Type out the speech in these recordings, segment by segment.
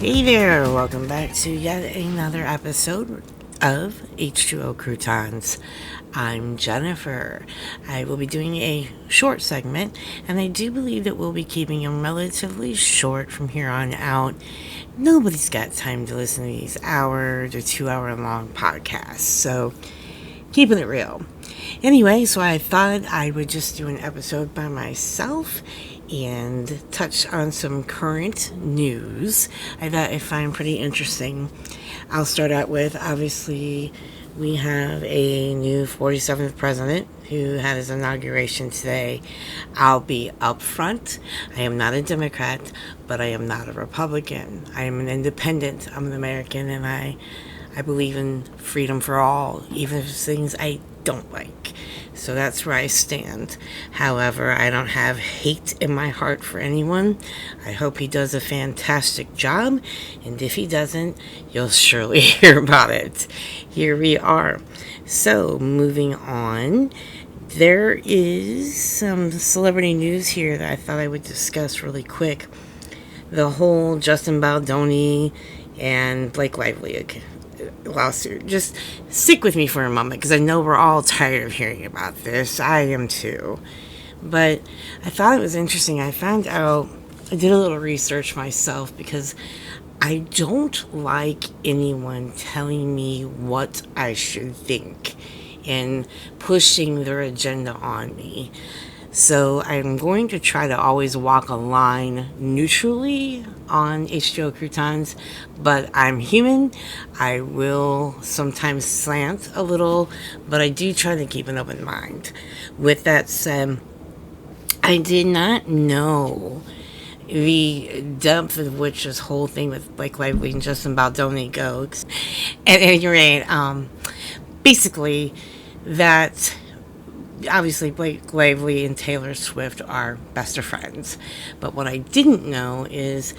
Hey there, welcome back to yet another episode of H20 Coutons. I'm Jennifer. I will be doing a short segment, and I do believe that we'll be keeping them relatively short from here on out. Nobody's got time to listen to these hour to 2 hour long podcasts, so keeping it real. Anyway, so I thought I would just do an episode by myself and touch on some current news I find pretty interesting. I'll start out with, obviously, we have a new 47th president who had his inauguration today. I'll be upfront. I am not a Democrat, but I am not a Republican. I am an independent. I'm an American, and I believe in freedom for all, even if it's things I don't like. So that's where I stand. However, I don't have hate in my heart for anyone. I hope he does a fantastic job, and if he doesn't, you'll surely hear about it. Here we are. So, moving on, there is some celebrity news here that I thought I would discuss really quick. The whole Justin Baldoni and Blake Lively lawsuit. Just stick with me for a moment, because I know we're all tired of hearing about this. I am too. But I thought it was interesting. I found out, I did a little research myself, because I don't like anyone telling me what I should think and pushing their agenda on me. So I'm going to try to always walk a line neutrally on H20 Coutons, but I'm human. I will sometimes slant a little, but I do try to keep an open mind. With that said, I did not know the depth of which this whole thing with Blake Lively and Justin Baldoni goes. At any rate, basically, that obviously Blake Lively and Taylor Swift are best of friends. But what I didn't know is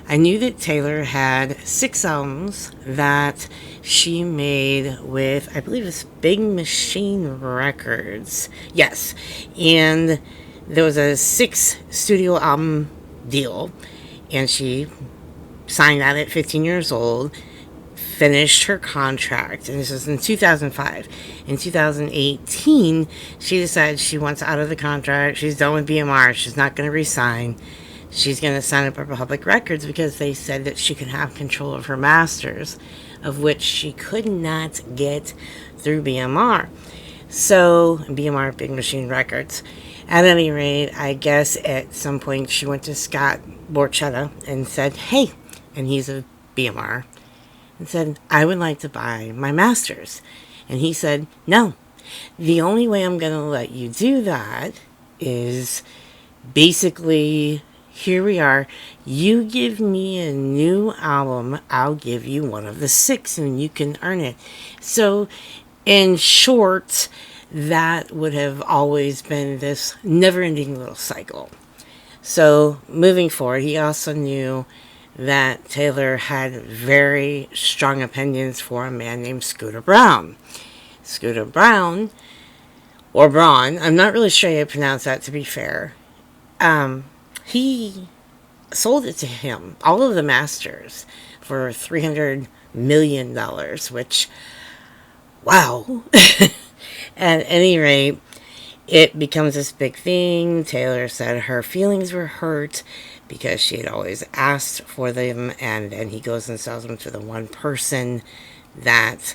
I knew that Taylor had 6 albums that she made with, I believe it's Big Machine Records. Yes. And there was a 6 studio album deal, and she signed that at 15 years old, finished her contract, and this was in 2005. In 2018, she decided she wants out of the contract. She's done with BMR. She's not going to resign. She's going to sign up for Public Records, because they said that she could have control of her masters, of which she could not get through BMR. So, BMR, Big Machine Records. At any rate, I guess at some point she went to Scott Borchetta and said, hey, and he's a BMR, and said, I would like to buy my masters. And he said, no, the only way I'm going to let you do that is basically, here we are, you give me a new album, I'll give you one of the 6 and you can earn it. So in short, that would have always been this never-ending little cycle. So moving forward, he also knew that Taylor had very strong opinions for a man named Scooter Braun. Scooter Braun, or Braun, I'm not really sure how to pronounce that, to be fair. He sold it to him, all of the masters, for $300 million, which, wow. At any rate, it becomes this big thing. Taylor said her feelings were hurt because she had always asked for them, and then he goes and sells them to the one person that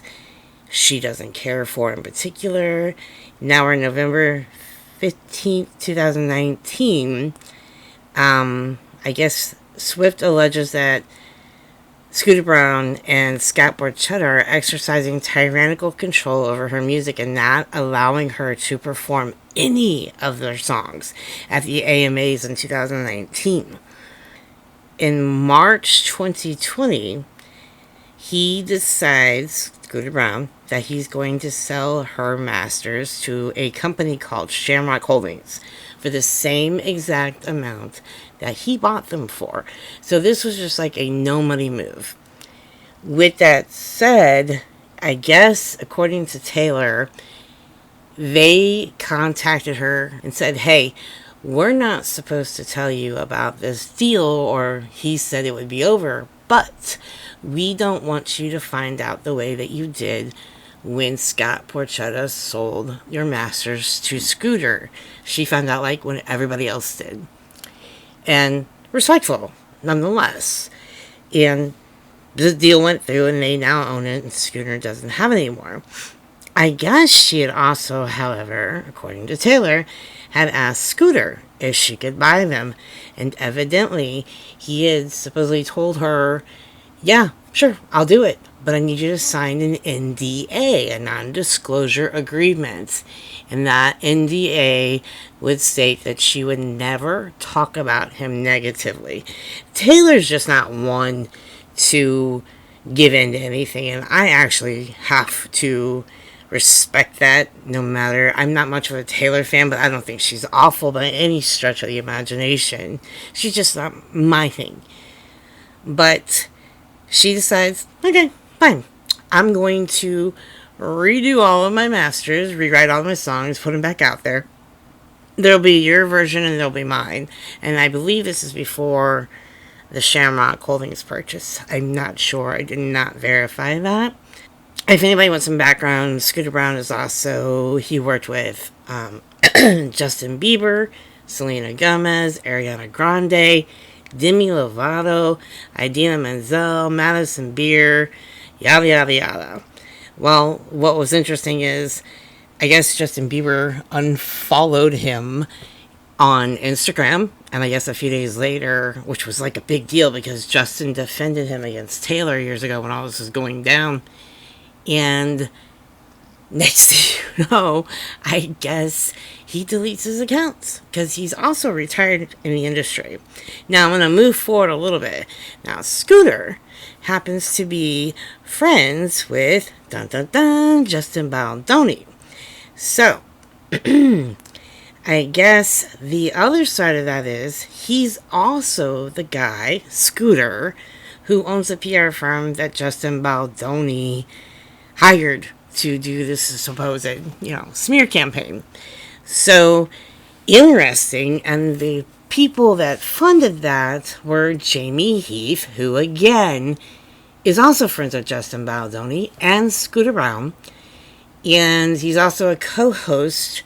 she doesn't care for in particular. Now we're November 15th, 2019. I guess Swift alleges that Scooter Braun and Scott Borchetta are exercising tyrannical control over her music and not allowing her to perform any of their songs at the AMAs in 2019. In March 2020, he decides, Scooter Braun, that he's going to sell her masters to a company called Shamrock Holdings for the same exact amount that he bought them for. So this was just like a no money move. With that said, I guess according to Taylor, they contacted her and said, hey, we're not supposed to tell you about this deal, or he said it would be over but we don't want you to find out the way that you did when Scott Porchetta sold your masters to Scooter. She found out like when everybody else did. And respectful, nonetheless. And the deal went through and they now own it and Scooter doesn't have it anymore. I guess she had also, however, according to Taylor, had asked Scooter if she could buy them. And evidently, he had supposedly told her, yeah, sure, I'll do it. But I need you to sign an NDA, a non-disclosure agreement. And that NDA would state that she would never talk about him negatively. Taylor's just not one to give in to anything. And I actually have to respect that, no matter, I'm not much of a Taylor fan, but I don't think she's awful by any stretch of the imagination. She's just not my thing. But she decides, okay, fine, I'm going to redo all of my masters, rewrite all of my songs, put them back out there. There'll be your version and there'll be mine. And I believe this is before the Shamrock Holdings purchase. I'm not sure. I did not verify that. If anybody wants some background, Scooter Braun is also, he worked with Justin Bieber, Selena Gomez, Ariana Grande, Demi Lovato, Idina Menzel, Madison Beer, yada yada yada. Well, what was interesting is, I guess Justin Bieber unfollowed him on Instagram, and I guess a few days later, which was like a big deal because Justin defended him against Taylor years ago when all this was going down. And next thing you know, I guess he deletes his accounts because he's also retired in the industry. Now I'm going to move forward a little bit. Now Scooter happens to be friends with Justin Baldoni. So I guess the other side of that is he's also the guy, Scooter, who owns a PR firm that Justin Baldoni hired to do this supposed, smear campaign. So interesting. And the people that funded that were Jamie Heath, who again is also friends with Justin Baldoni and Scooter Braun. And he's also a co-host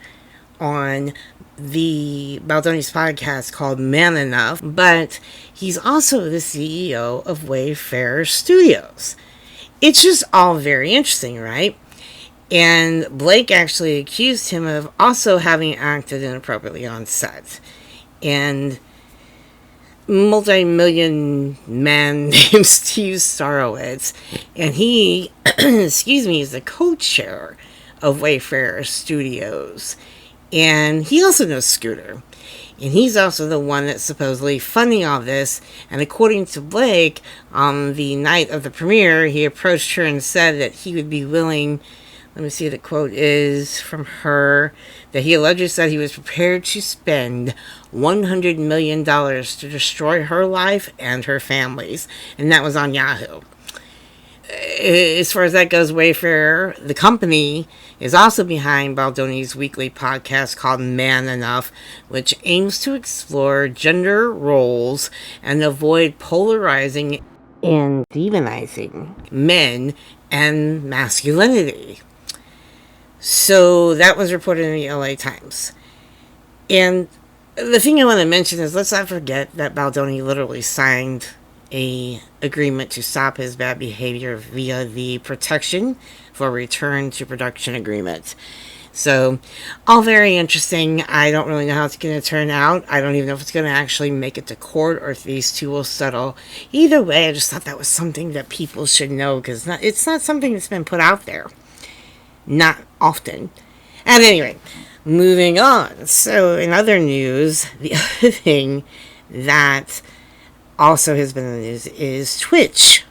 on the Baldoni's podcast called Man Enough. But he's also the CEO of Wayfarer Studios. It's just all very interesting, right? And Blake actually accused him of also having acted inappropriately on set. And multi-million man named Steve Starowitz. And he, is the co-chair of Wayfarer Studios. And he also knows Scooter. And he's also the one that's supposedly funding all this. And according to Blake, on the night of the premiere, he approached her and said that he would be willing, let me see, the quote is from her, that he allegedly said he was prepared to spend $100 million to destroy her life and her family's. And that was on Yahoo. As far as that goes, Wayfarer, the company, is also behind Baldoni's weekly podcast called Man Enough, which aims to explore gender roles and avoid polarizing and demonizing men and masculinity. So that was reported in the LA Times. And the thing I want to mention is, let's not forget that Baldoni literally signed a agreement to stop his bad behavior via the protection for return to production agreement. So, all very interesting. I don't really know how it's going to turn out. I don't even know if it's going to actually make it to court or if these two will settle. Either way, I just thought that was something that people should know because it's not something that's been put out there. Not often. At any rate, moving on. So, in other news, the other thing that also has been in the news is Twitch.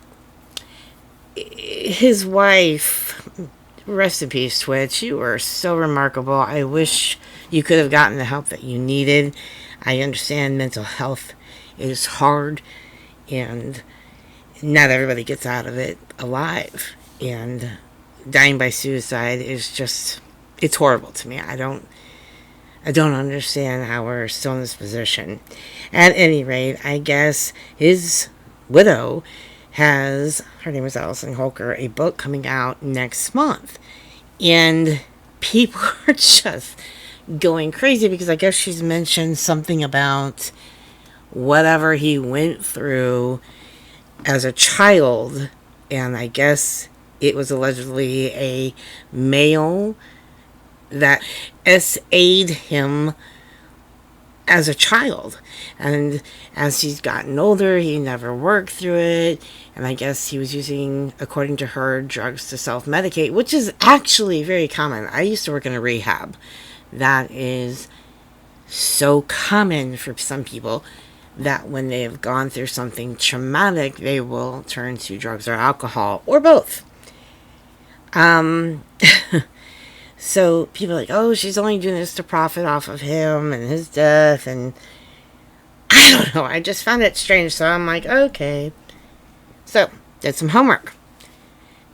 His wife, rest in peace, Twitch. You were so remarkable. I wish you could have gotten the help that you needed. I understand mental health is hard, and not everybody gets out of it alive. And dying by suicide is just, it's horrible to me. I don't understand how we're still in this position. At any rate, I guess his widow has, her name is Allison Holker, a book coming out next month. And people are just going crazy because I guess she's mentioned something about whatever he went through as a child. And I guess it was allegedly a male that SA'd him as a child. And as he's gotten older, he never worked through it. And I guess he was using, according to her, drugs to self-medicate, which is actually very common. I used to work in a rehab. That is so common for some people that when they have gone through something traumatic, they will turn to drugs or alcohol or both. So people are like, oh, she's only doing this to profit off of him and his death. And I don't know. I just found it strange. So I'm like, okay. So did some homework.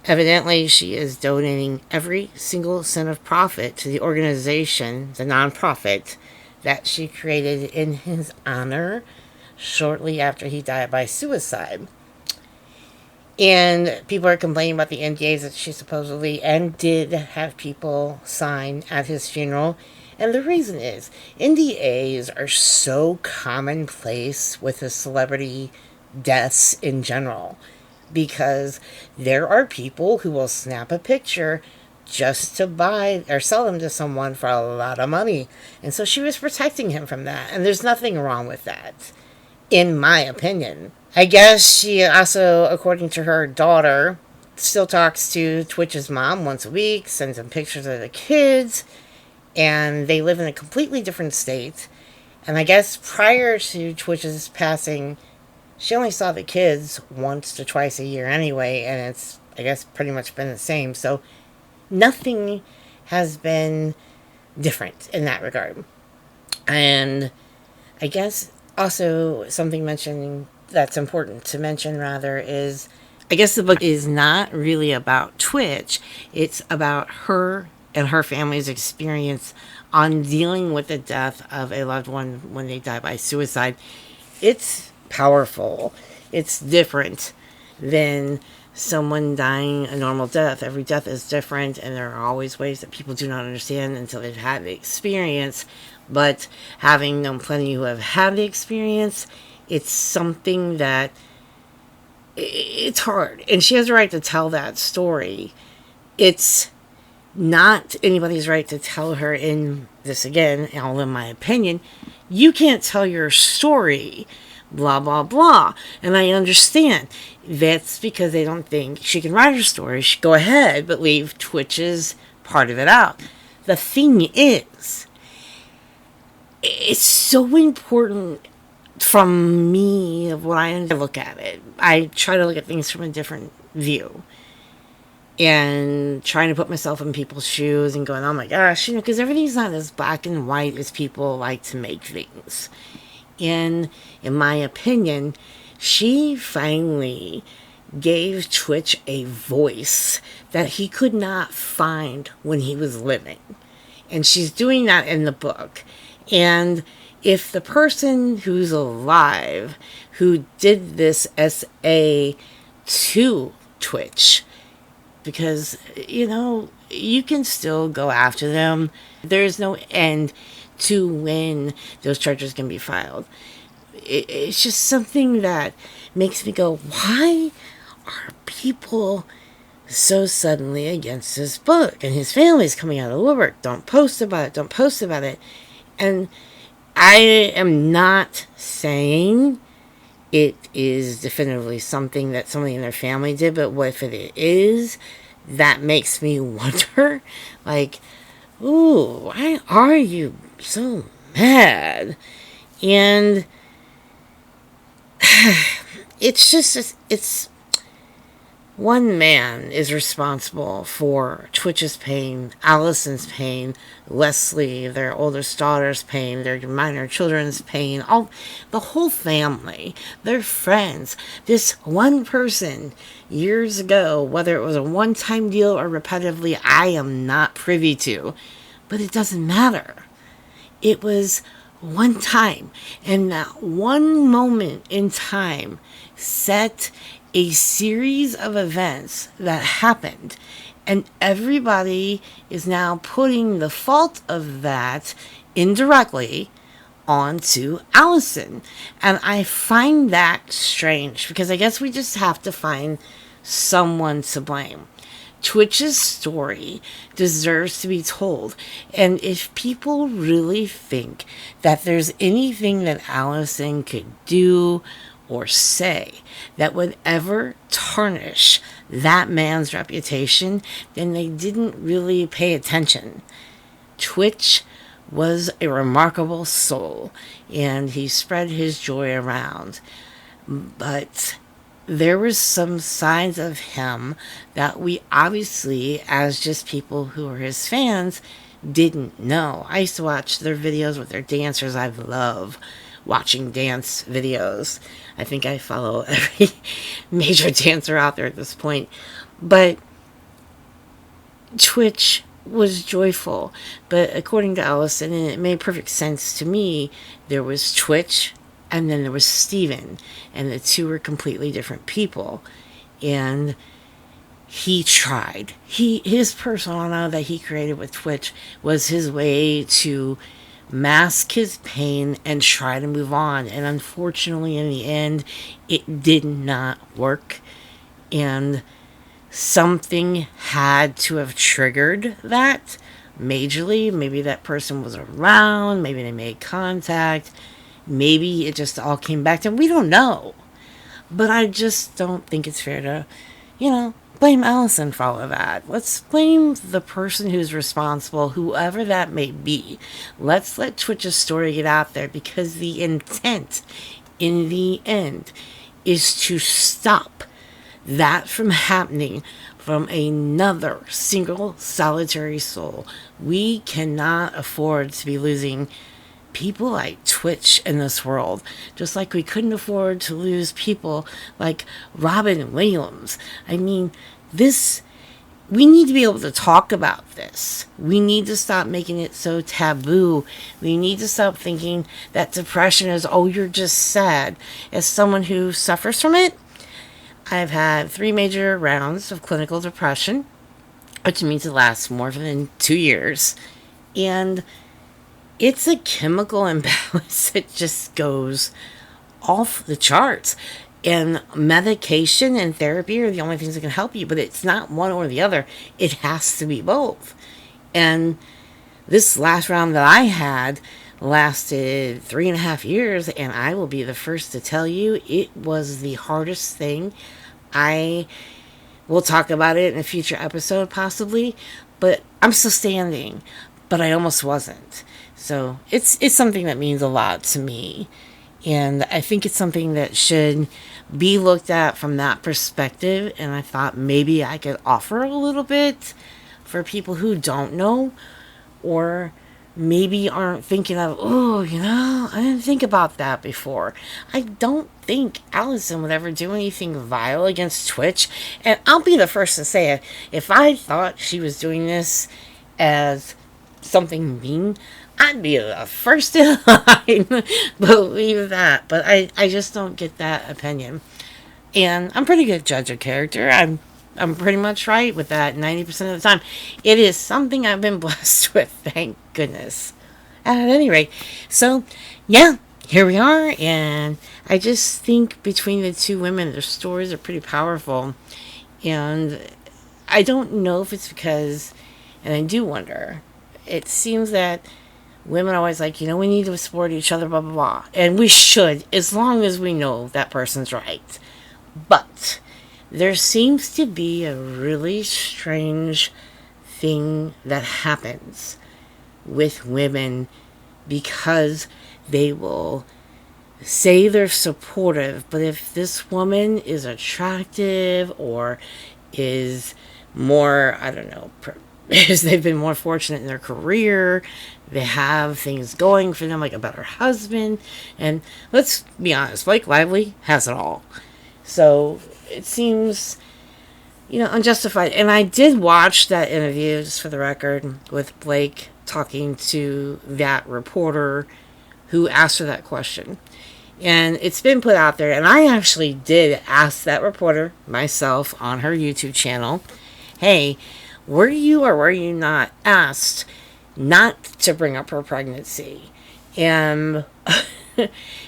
Evidently, she is donating every single cent of profit to the organization, the nonprofit, that she created in his honor shortly after he died by suicide. And people are complaining about the NDAs that she supposedly and did have people sign at his funeral. And the reason is, NDAs are so commonplace with the celebrity deaths in general. Because there are people who will snap a picture just to buy or sell them to someone for a lot of money. And so she was protecting him from that. And there's nothing wrong with that, in my opinion. I guess she also, according to her daughter, still talks to Twitch's mom once a week, sends him pictures of the kids, and they live in a completely different state. And I guess prior to Twitch's passing, she only saw the kids once to twice a year anyway, and it's, I guess, pretty much been the same. So nothing has been different in that regard. And I guess also something mentioning that's important to mention rather is, I guess the book is not really about Twitch. It's about her and her family's experience on dealing with the death of a loved one when they die by suicide. It's powerful. It's different than someone dying a normal death. Every death is different, and there are always ways that people do not understand until they've had the experience. But having known plenty who have had the experience, it's something that it's hard. And she has a right to tell that story. It's not anybody's right to tell her, in this again, all in my opinion, you can't tell your story, blah, blah, blah. And I understand. That's because they don't think she can write her story. She go ahead, but leave Twitch's part of it out. The thing is, it's so important from me of what I look at it. I try to look at things from a different view. And trying to put myself in people's shoes and going, oh my gosh, because everything's not as black and white as people like to make things. And in my opinion, she finally gave Twitch a voice that he could not find when he was living. And she's doing that in the book. And if the person who's alive who did this SA to Twitch, because, you can still go after them. There's no end to when those charges can be filed. It's just something that makes me go, why are people so suddenly against this book? And his family's coming out of the woodwork. Don't post about it. Don't post about it. And I am not saying it is definitively something that somebody in their family did, but what if it is, that makes me wonder, like, ooh, why are you so mad? And it's one man is responsible for Twitch's pain, Allison's pain, Leslie, their oldest daughter's pain, their minor children's pain, the whole family, their friends. This one person years ago, whether it was a one-time deal or repetitively, I am not privy to, but it doesn't matter. It was one time, and that one moment in time set a series of events that happened, and everybody is now putting the fault of that indirectly onto Allison. And I find that strange because I guess we just have to find someone to blame. Twitch's story deserves to be told. And if people really think that there's anything that Allison could do or say that would ever tarnish that man's reputation, then they didn't really pay attention. Twitch was a remarkable soul, and he spread his joy around. But there was some signs of him that we obviously, as just people who are his fans, didn't know. I used to watch their videos with their dancers. I love watching dance videos. I think I follow every major dancer out there at this point. But Twitch was joyful. But according to Allison, and it made perfect sense to me, there was Twitch and then there was Steven. And the two were completely different people. And he tried. His persona that he created with Twitch was his way to mask his pain and try to move on. And unfortunately, in the end, it did not work. And something had to have triggered that majorly. Maybe that person was around. Maybe they made contact. Maybe it just all came back to him. We don't know. But I just don't think it's fair to, blame Allison for all of that. Let's blame the person who's responsible, whoever that may be. Let's let Twitch's story get out there, because the intent in the end is to stop that from happening from another single solitary soul. We cannot afford to be losing people like Twitch in this world, just like we couldn't afford to lose people like Robin Williams. I mean, we need to be able to talk about this. We need to stop making it so taboo. We need to stop thinking that depression is, oh, you're just sad. As someone who suffers from it, I've had 3 major rounds of clinical depression, which means it lasts more than 2 years. And it's a chemical imbalance that just goes off the charts. And medication and therapy are the only things that can help you, but it's not one or the other. It has to be both. And this last round that I had lasted 3.5 years, and I will be the first to tell you it was the hardest thing. I will talk about it in a future episode possibly, but I'm still standing, but I almost wasn't. So it's something that means a lot to me. And I think it's something that should be looked at from that perspective. And I thought maybe I could offer a little bit for people who don't know, or maybe aren't thinking of, I didn't think about that before. I don't think Allison would ever do anything vile against Twitch. And I'll be the first to say it. If I thought she was doing this as something mean, I'd be the first in line. Believe that. But I just don't get that opinion. And I'm pretty good judge of character. I'm pretty much right with that 90% of the time. It is something I've been blessed with, thank goodness. At any rate, so yeah, here we are. And I just think between the two women, their stories are pretty powerful. And I don't know if it's because, and I do wonder, it seems that women are always like, we need to support each other, blah, blah, blah. And we should, as long as we know that person's right. But there seems to be a really strange thing that happens with women, because they will say they're supportive, but if this woman is attractive or is more, because they've been more fortunate in their career, they have things going for them, like a better husband, and let's be honest, Blake Lively has it all. So it seems, unjustified. And I did watch that interview, just for the record, with Blake talking to that reporter who asked her that question. And it's been put out there, and I actually did ask that reporter myself on her YouTube channel, hey, were you or were you not asked not to bring up her pregnancy? And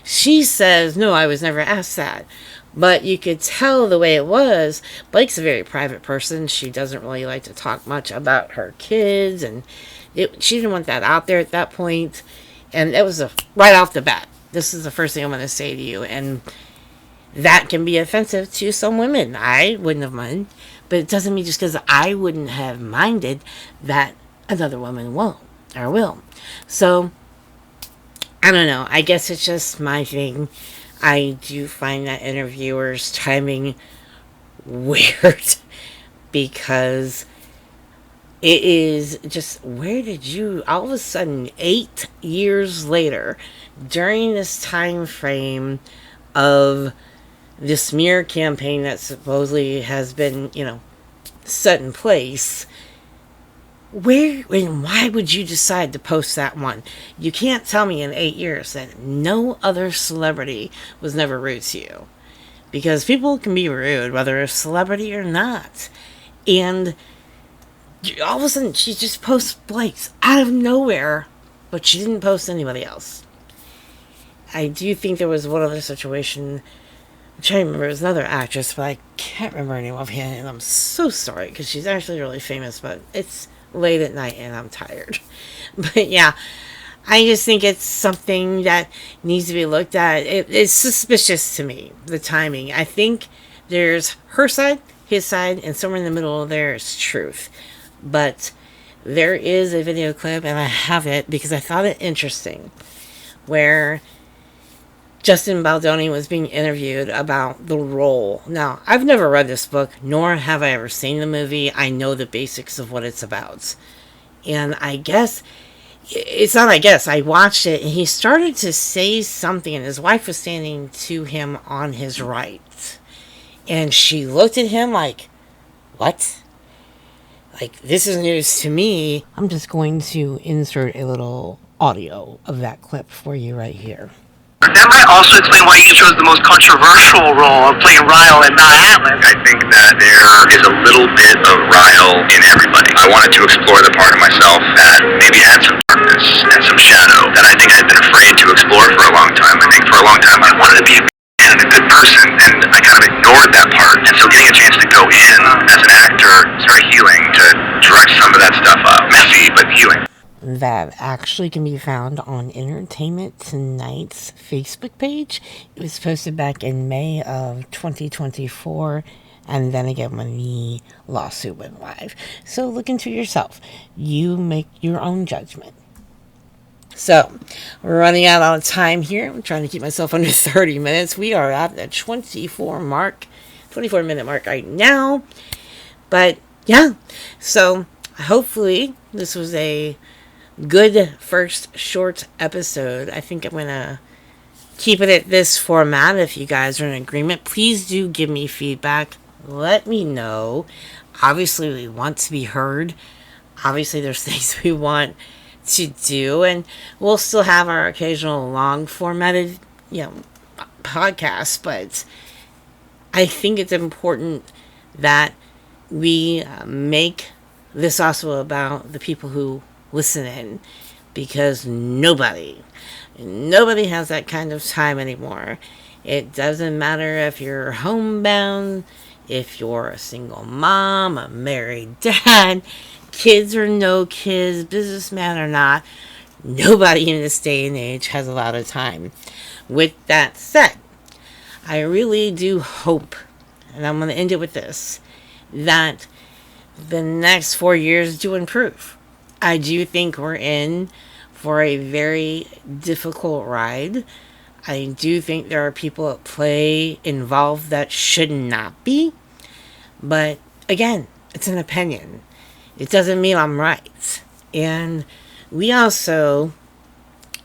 she says, no, I was never asked that. But you could tell the way it was. Blake's a very private person. She doesn't really like to talk much about her kids, and she didn't want that out there at that point. And it was right off the bat. This is the first thing I'm going to say to you. And that can be offensive to some women. I wouldn't have minded. But it doesn't mean just because I wouldn't have minded that another woman won't or will. So, I don't know. I guess it's just my thing. I do find that interviewer's timing weird because it is just, where did you, all of a sudden, 8 years later, during this time frame of the smear campaign that supposedly has been, set in place, where and why would you decide to post that one? You can't tell me in 8 years that no other celebrity was never rude to you. Because people can be rude, whether a celebrity or not. And all of a sudden, she just posts Blake's out of nowhere, but she didn't post anybody else. I do think there was one other situation. I'm trying to remember, it was another actress, but I can't remember her name offhand, and I'm so sorry, because she's actually really famous, but it's late at night, and I'm tired. But yeah, I just think it's something that needs to be looked at. It's suspicious to me, the timing. I think there's her side, his side, and somewhere in the middle there is truth. But there is a video clip, and I have it because I thought it interesting, where Justin Baldoni was being interviewed about the role. Now, I've never read this book, nor have I ever seen the movie. I know the basics of what it's about. And I guess, it's not I guess, I watched it, and he started to say something, and his wife was standing to him on his right. And she looked at him like, what? Like, this is news to me. I'm just going to insert a little audio of that clip for you right here. That might also explain why you chose the most controversial role of playing Ryle and not Atlas. I think that there is a little bit of Ryle in everybody. I wanted to explore the part of myself that maybe had some darkness and some shadow that I think I'd been afraid to explore for a long time. I think for a long time I wanted to be a good person, and I kind of ignored that part. And so getting a chance to go in as an actor started healing to direct some of that stuff up. Messy, but healing. That actually can be found on Entertainment Tonight's Facebook page. It was posted back in May of 2024, and then again when the lawsuit went live. So look into yourself. You make your own judgment. So, we're running out of time here. I'm trying to keep myself under 30 minutes. We are at the 24-minute mark right now. But, yeah. So, hopefully, this was a good first short episode. I think I'm going to keep it at this format if you guys are in agreement. Please do give me feedback. Let me know. Obviously, we want to be heard. Obviously, there's things we want to do, and we'll still have our occasional long formatted, podcasts, but I think it's important that we make this also about the people who listen in, because nobody has that kind of time anymore. It doesn't matter if you're homebound, if you're a single mom, a married dad, kids or no kids, businessman or not, nobody in this day and age has a lot of time. With that said, I really do hope, and I'm going to end it with this, that the next 4 years do improve. I do think we're in for a very difficult ride. I do think there are people at play involved that should not be. But again, it's an opinion. It doesn't mean I'm right. And we also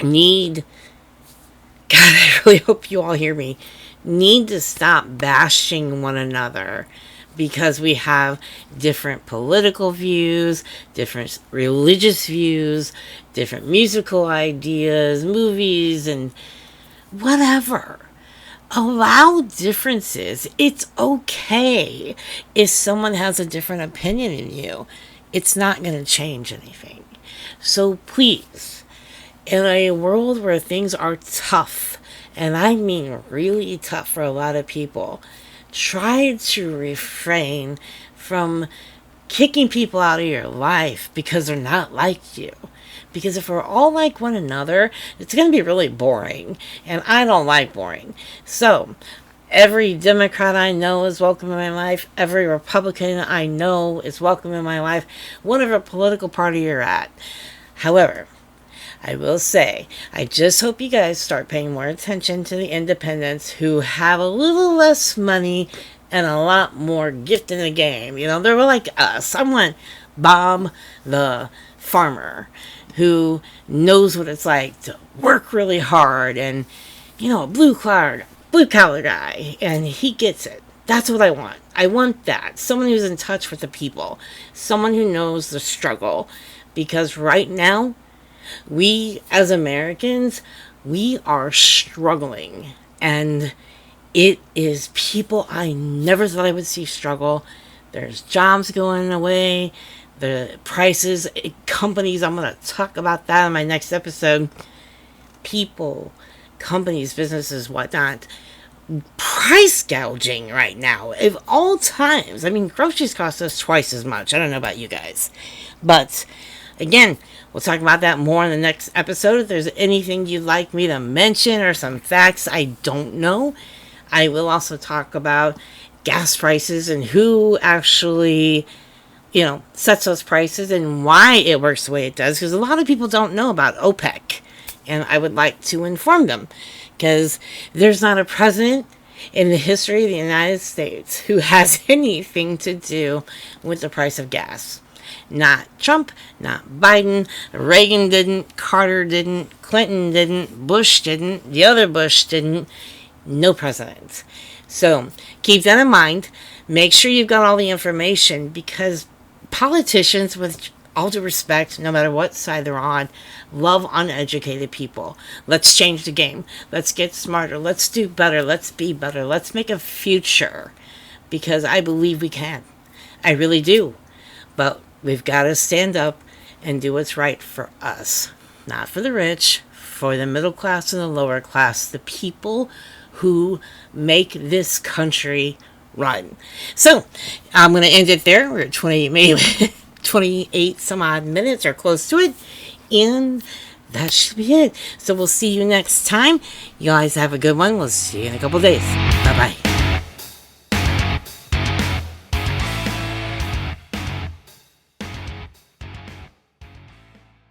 need, God, I really hope you all hear me, need to stop bashing one another because we have different political views, different religious views, different musical ideas, movies, and whatever. Allow differences. It's okay if someone has a different opinion than you. It's not going to change anything. So please, in a world where things are tough, and I mean really tough for a lot of people, try to refrain from kicking people out of your life because they're not like you. Because if we're all like one another, it's going to be really boring. And I don't like boring. So, every Democrat I know is welcome in my life. Every Republican I know is welcome in my life. Whatever political party you're at. However, I will say, I just hope you guys start paying more attention to the independents who have a little less money and a lot more gift in the game. You know, they're like us. I want Bob the farmer who knows what it's like to work really hard and, you know, a blue collar guy, and he gets it. That's what I want. I want that. Someone who's in touch with the people. Someone who knows the struggle. Because right now, we as Americans, we are struggling. And it is people I never thought I would see struggle. There's jobs going away. The prices, companies, I'm going to talk about that in my next episode. People, companies, businesses, whatnot, price gouging right now. Of all times. I mean, groceries cost us twice as much. I don't know about you guys. But, again, we'll talk about that more in the next episode. If there's anything you'd like me to mention or some facts I don't know, I will also talk about gas prices and who actually, you know, sets those prices and why it works the way it does. Because a lot of people don't know about OPEC. And I would like to inform them. Because there's not a president in the history of the United States who has anything to do with the price of gas. Not Trump, not Biden, Reagan didn't, Carter didn't, Clinton didn't, Bush didn't, the other Bush didn't. No president. So keep that in mind. Make sure you've got all the information, because politicians, with all due respect, no matter what side they're on, love uneducated people. Let's change the game. Let's get smarter. Let's do better. Let's be better. Let's make a future, because I believe we can. I really do. But we've got to stand up and do what's right for us. Not for the rich, for the middle class and the lower class, the people who make this country run. So, I'm going to end it there. We're at 28 some odd minutes or close to it. And that should be it. So, we'll see you next time. You guys have a good one. We'll see you in a couple days. Bye-bye.